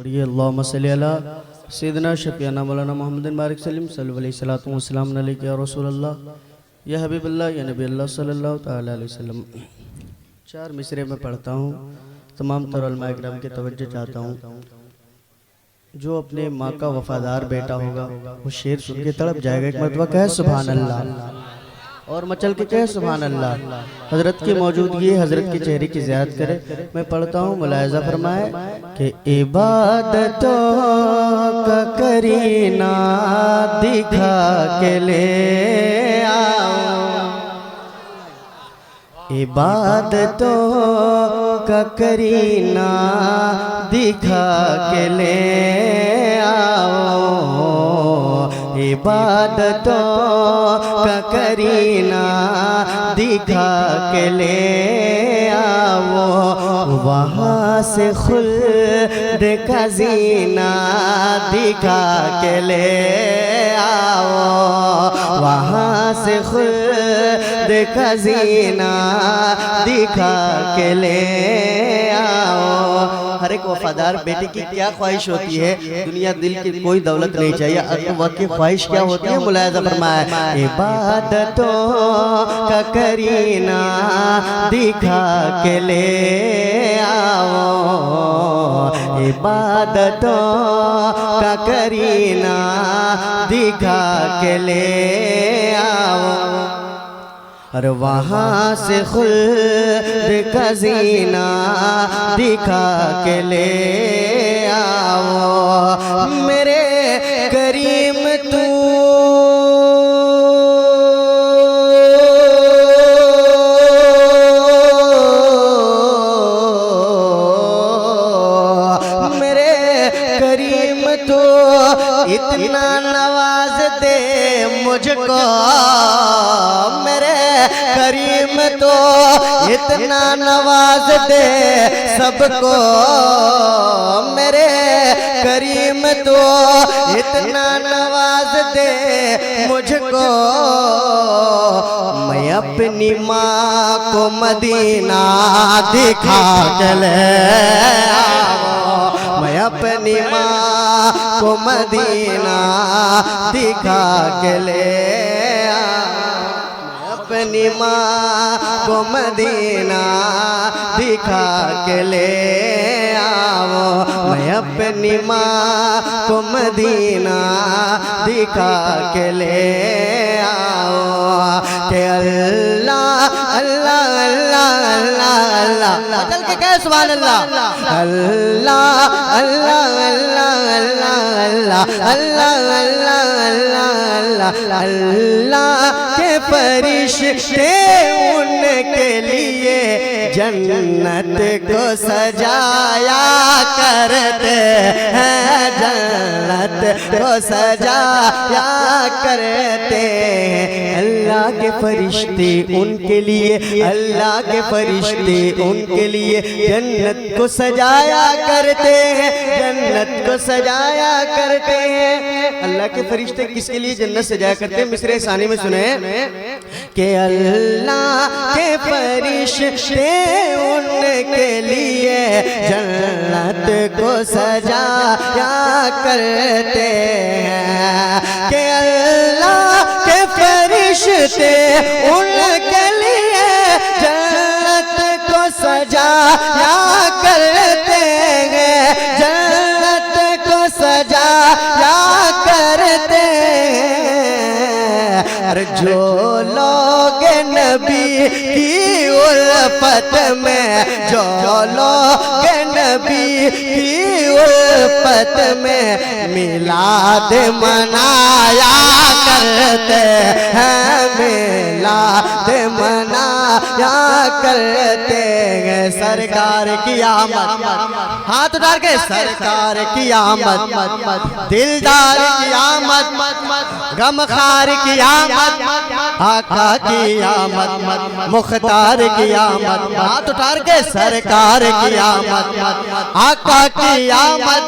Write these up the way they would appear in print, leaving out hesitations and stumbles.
पढ़िए अल्लाहुम्मा सल्ली अला सय्यिदना शफीअना मौलाना मोहम्मदिन बारिक सलीम सल्लल्लाहु अलैहि सलातु व सलाम अलैका या रसूल अल्लाह या हबीब अल्लाह या नबी अल्लाह सल्लल्लाहु तआला अलैहि वसल्लम। चार मिसरे में पढ़ता हूँ, तमाम तर उलमा इकराम की तवज्जो चाहता हूँ। जो अपने माँ का वफादार बेटा होगा वो शेर सुन के तड़प जाएगा। एक मरतबा कहे सुभान अल्लाह और मचल के कहे सुभान अल्लाह। हजरत की मौजूदगी, हजरत के चेहरे की ज़ियारत करे। मैं पढ़ता हूँ, मुलायजा फरमाए कि इबादतों का करीना दिखा के ले आओ, इबादतों का करीना दिखा के ले आओ, इबादतों का करीना दिखा के ले आओ, वहाँ से खुल्द का जीना दिखा के ले आओ, वहाँ से खुल्द का जीना दिखा के ले आओ। हर एक वफादार बेटे की क्या ख्वाहिश होती है? दुनिया दिल की कोई दौलत नहीं चाहिए, अगर वक्त की ख्वाहिश क्या होती है? मुलायजा फरमाए इबादतों का करीना दिखा के ले आओ, इबादतों का करीना दिखा के ले आओ। और वहाँ से खुल्द का जीना दिखा के ले आओ। मेरे करीम तू मेरे करीम तू इतना नवाज दे मुझको, करीम तो इतना नवाज दे सबको, मेरे करीम तो इतना नवाज दे मुझको, मैं अपनी माँ को मदीना दिखा के ले आओ, मैं अपनी माँ को मदीना दिखा के ले अपनी माँ को मदीना दिखा के ले आओ, मैं अपनी माँ को मदीना दिखा के ले आओ। के अल्लाह अल्लाह अल्लाह अल्लाह अल्लाह चल के कह सुभान अल्लाह, अल्लाह अल्लाह अल्लाह अल्लाह अल्लाह अल्लाह अल्लाह अल्लाह के फरिश्ते उनके लिए जन्नत को सजाया करते हैं, जन्नत को सजाया करते हैं। अल्लाह के फरिश्ते उनके लिए, अल्लाह के फरिश्ते उनके लिए जन्नत को सजाया करते हैं, जन्नत को सजाया करते हैं। अल्लाह के फरिश्ते किसके लिए जन्नत सजाया करते हैं? मिसरे सानी में सुने कि अल्लाह के फरिश्ते उनके लिए जन्नत को सजाया करते हैं, कि अल्लाह के फरिश्ते उनके लिए जन्नत को सजाया करते हैं, जन्नत को सजाया करते हैं। अरे जो लोग नबी की उल्फत में, जो लोग नबी की उल्फत में मिलाद मनाया करते हैं, मिलाद मनाया करते हैं। सरकार की आमद, हाथ उठा के सरकार की आमद, दिलदार की आमद, गमखार की आमद, आका की आमद, मुख्तार की आमद, हाथ उठा के सरकार की आमद, आका की आमद,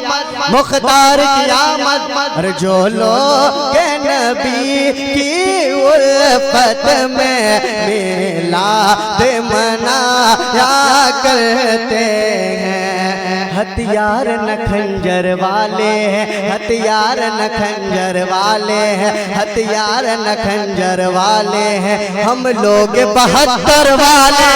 मुख्तार की आमद। और जो लोग नबी की उल्फत में मिलाद मनाया करते हैं, हथियार न खंजर वाले हैं, हथियार न खंजर वाले हैं, हथियार न खंजर वाले हैं, हम लोग 72 वाले,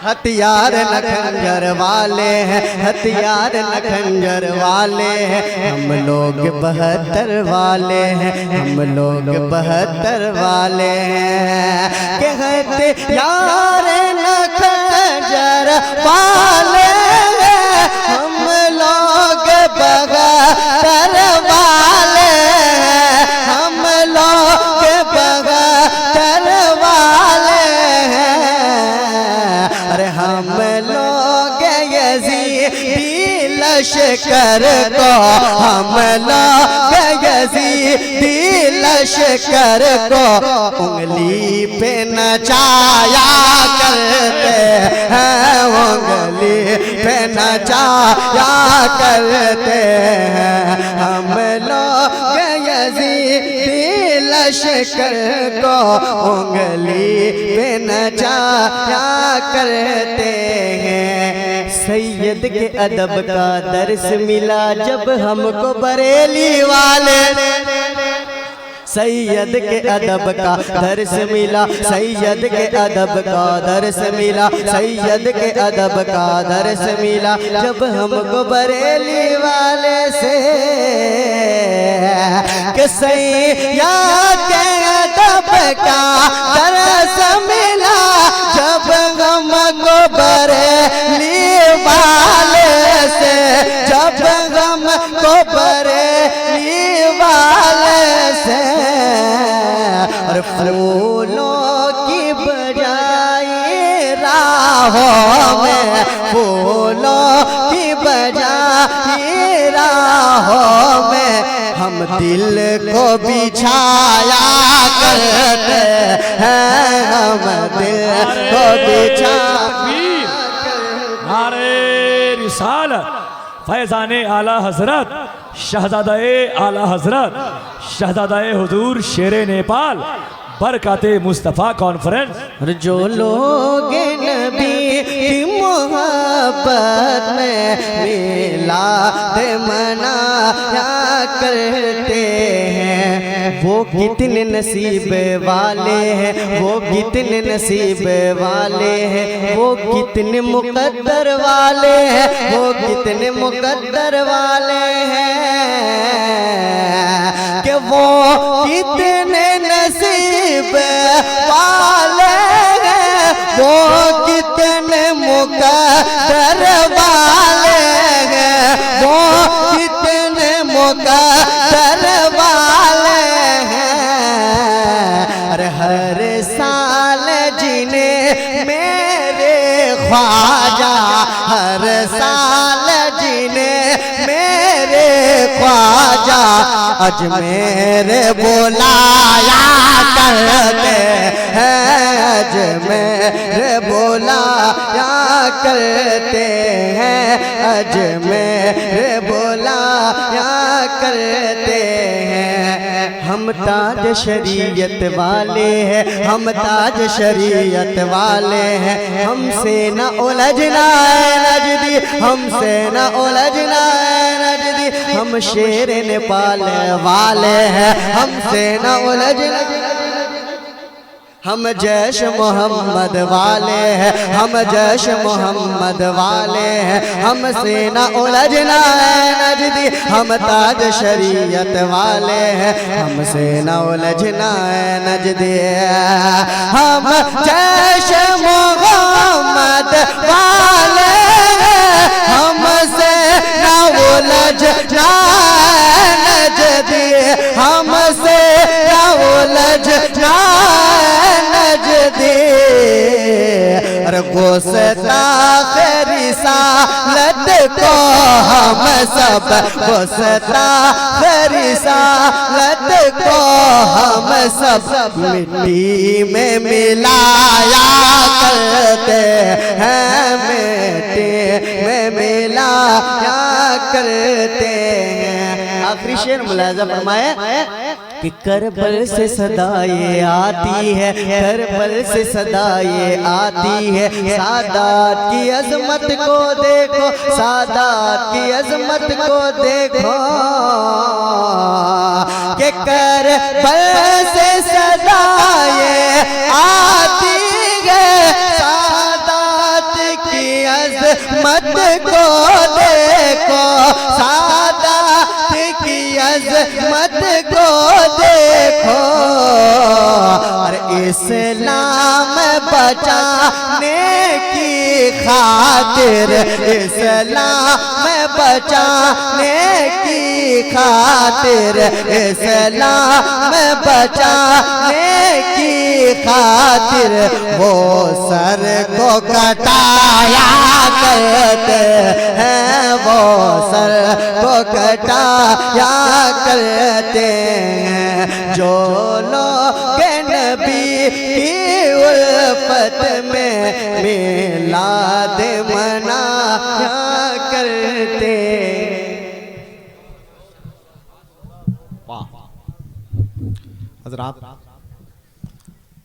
हथियार न खंजर वाले हैं, हथियार न खंजर वाले हैं, हम लोग 72 वाले हैं, हम लोग 72 वाले हैं, के हथियार न खंजर वाले हैं, हम लोग 72 वाले हैं, हम लोग 72 वाले हैं, अरे हम लोग यजीदी लश्कर को, हम लोग यजीदी लश्कर को उंगली पे नचाया करते हैं, उंगली पे नचाया करते हैं, हम लोग यजीदी लश्कर को उंगली पे नचाया करते हैं। सैयद के अदब का दर्स मिला जब हमको बरेली वाले, सैयद के अदब का दर्स मिला, सैयद के अदब का दर्स मिला, सैयद के अदब का दर्स मिला जब हमको बरेली वाले से, कि सैयद के अदब का दर्स मिला जब हमको बरेली वाले से, जब हमको बरेली वाले से, और फूलों की बजाई राहों में, फूलों की बजाई राहों में, हम दिल को बिछाया करते हैं, हम दिल को बिछाया। नारे रिसालत फैज़ाने आला हजरत शहजादाए आला हजरत शहजादाए हुजूर शेरे नेपाल बरकाते मुस्तफ़ा कॉन्फ्रेंस। जो लोग नबी की मोहब्बत में मिलाद मनाया करते हैं, वो कितने नसीब वाले हैं, वो कितने नसीब वाले हैं, वो कितने मुकद्दर वाले हैं, वो कितने मुकद्दर वाले हैं, कि वो कितने नसीब वाले हैं, वो कितने मुकद्दर वाले हैं, वो कितने मुकद्दर वाले हैं, अरे हर साल जिन्हें मेरे ख्वाजा, हर साल जिन्हें मेरे ख्वाजा अजमेर बुलाया करते हैं, अजमेर बुलाया करते हैं, अजमेर बुलाया करते हैं। हम ताज शरीयत वाले हैं, हम ताज शरीयत वाले हैं, हमसे न उलझना है नजदी, हमसे न उलझना है नजदी, हम शेर नेपाल वाले हैं, हमसे न उलझना, हम जैश मोहम्मद वाले हैं, हम जैश मोहम्मद वाले हैं, हमसे न उलझना है नजदी, हम ताज शरीयत वाले हैं, हमसे न उलझना है नजदी, हम जैश मोहम्मद वाले हैं, हमसे न उलझना है नजदी, हमसे न उलझना नजदी, अरे गुस्ताख रिसालत को हम सब, गुस्ताख रिसालत को हम सब मिट्टी में मिलाया करते हैं, मिट्टी में मिलाया करते हैं। आखिरी शेर मुलाजा फरमाए कि करबल से सदा ये आती है, करबल से सदा ये आती है, सादात की अजमत को देखो, सादात की अजमत को देखो, कि करबल से सदा ये आती है, सादात की अजमत को देखो, सादात की अजमत को देखो, और इस्लाम बचाने की खातिर, इस्लाम बचाने की खातिर, इस्लाम बचाने की खातिर वो सर को कटाया करते हैं, वो सर को कटाया करते हैं, जो लोग नबी की उल्फत में मिलाद मनाया करते। वाह हजरात,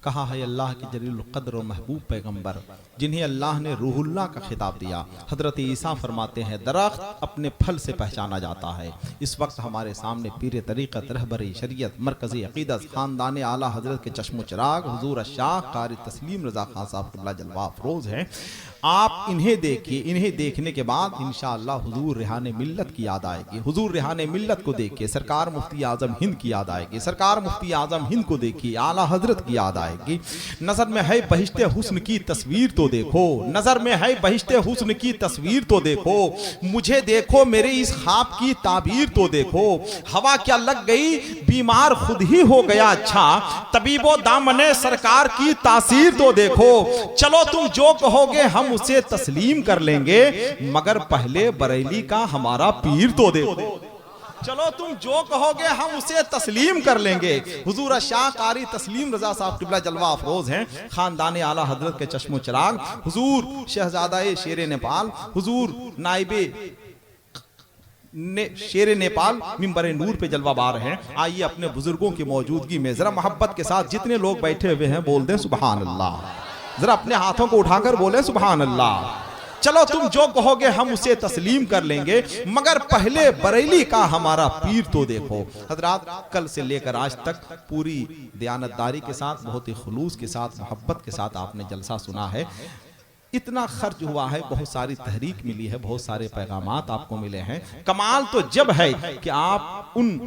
कहा है अल्लाह की जलील क़द्र और महबूब पैगंबर जिन्हें अल्लाह ने रूहुल्लाह का खिताब दिया। हजरत ईसा फरमाते हैं दरख्त अपने फल से पहचाना जाता है। इस वक्त हमारे सामने पीर तरीक़त, रहबर शरीयत, मरकज़ी अक़ीदत, ख़ानदान आला हजरत के चश्मो चिराग हुज़ूर शाह कारी तस्लीम रज़ा खान साहब क़िबला जलवा अफरोज़ हैं। आप इन्हें देखिए, इन्हें देखने के बाद इंशाअल्लाह हुजूर रिहाने मिल्लत की याद आएगी। हुजूर रिहाने मिल्लत को देखिए, सरकार मुफ्ती आज़म हिंद की याद आएगी, सरकार मुफ्ती आज़म हिंद को देखिए, आला हजरत की याद आएगी। नज़र में है बहिश्ते हुस्न की तस्वीर तो देखो, नज़र में है बहिश्ते हुस्न की तस्वीर तो देखो, मुझे देखो मेरे इस ख्वाब की ताबीर तो देखो, हवा क्या लग गई बीमार खुद ही हो गया अच्छा, तबीबो दामने सरकार की तासीर तो देखो, चलो तुम जो कहोगे हम उसे तस्लीम कर लेंगे, मगर पहले बरेली का हमारा पीर तो देखो, चलो तुम जो कहोगे हम उसे तस्लीम कर लेंगे। हुजूर शाह कारी तस्लीम रजा साहब क़िबला जलवा अफरोज हैं, खानदान आला हजरत के चश्मो चिराग, हुजूर शहजादा शेर नेपाल, हुजूर नाइबे शेर नेपाल मिंबर नूर पे जलवा बार हैं। आइए अपने बुजुर्गों की मौजूदगी में जरा मोहब्बत के साथ जितने लोग बैठे हुए हैं बोल दें सुभान अल्लाह, जरा अपने हाथों को उठाकर बोले सुभान अल्लाह। चलो तुम जो कहोगे हम उसे तस्लीम कर लेंगे, मगर पहले बरेली का हमारा पीर तो देखो। हजरात, कल से लेकर आज तक पूरी दयानतदारी के साथ, बहुत ही खुलूस के साथ, मोहब्बत के साथ आपने जलसा सुना है। इतना खर्च हुआ है, बहुत सारी तहरीक मिली है, बहुत सारे पैगामात आपको मिले हैं। कमाल तो जब है कि आप उन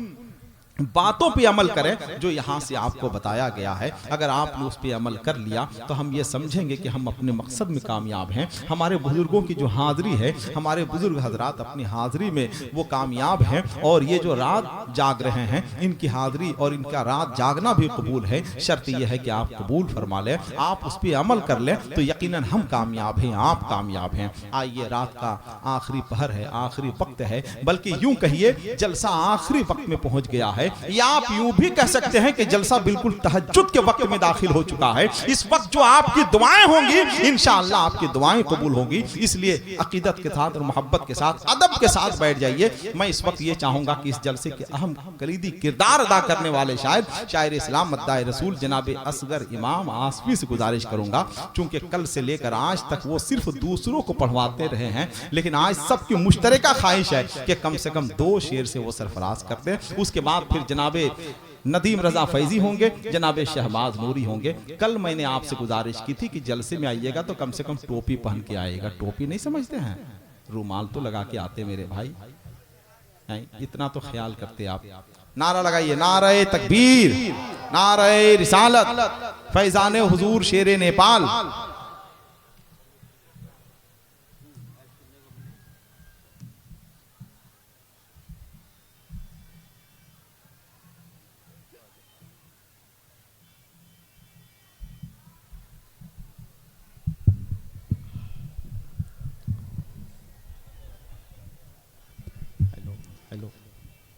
बातों पे अमल करें जो यहाँ से आपको बताया गया है। अगर आपने उस पे अमल कर लिया तो हम ये समझेंगे कि हम अपने मकसद में कामयाब हैं। हमारे बुजुर्गों की जो हाजिरी है, हमारे बुजुर्ग हजरात अपनी हाजिरी में वो कामयाब हैं, और ये जो रात जाग रहे हैं इनकी हाजिरी और इनका रात जागना भी कबूल है। शर्त यह है कि आप कबूल फरमा लें, आप उस पर अमल कर लें तो यकीनन हम कामयाब हैं, आप कामयाब हैं। आइए, रात का आखिरी पहर है, आखिरी वक्त है, बल्कि यूं कहिए जलसा आखिरी वक्त में पहुंच गया है, या आप यूं भी कह सकते हैं कि जलसा बिल्कुल तहज्जुद के वक्त में दाखिल हो चुका है। इस वक्त जो आपकी दुआएं होंगी इंशाअल्लाह आपकी दुआएं कबूल होंगी। इसलिए अकीदत के साथ और मोहब्बत के साथ, अदब के साथ बैठ जाइए। मैं इस वक्त ये चाहूंगा कि इस जलसे के अहम कलीदी किरदार अदा करने वाले शायर इस्लाम मद्दाए रसूल जनाब असगर इमाम आसफी से गुजारिश करूंगा, चूंकि कल से लेकर आज तक वो सिर्फ दूसरों को पढ़वाते रहे हैं, लेकिन आज सबकी मुश्तरका ख्वाहिश है कि कम से कम 2 शेर से वो सरफराज करते हैं। उसके बाद फिर जनाबे नदीम रजा फैजी होंगे, जनाबे शहबाज नूरी होंगे। कल मैंने आपसे गुजारिश की थी कि जलसे में आइएगा तो कम से कम टोपी पहन के आइएगा। टोपी नहीं समझते हैं, रूमाल तो लगा के आते मेरे भाई, इतना तो ख्याल करते आप। नारा लगाइए, नारे तकबीर, नारे रिसालत, फैजाने हुजूर शेरे नेपाल।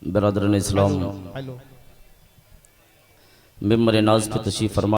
बरदरन इस्लाम, मिंबर नाज पे तशरीफ फरमा।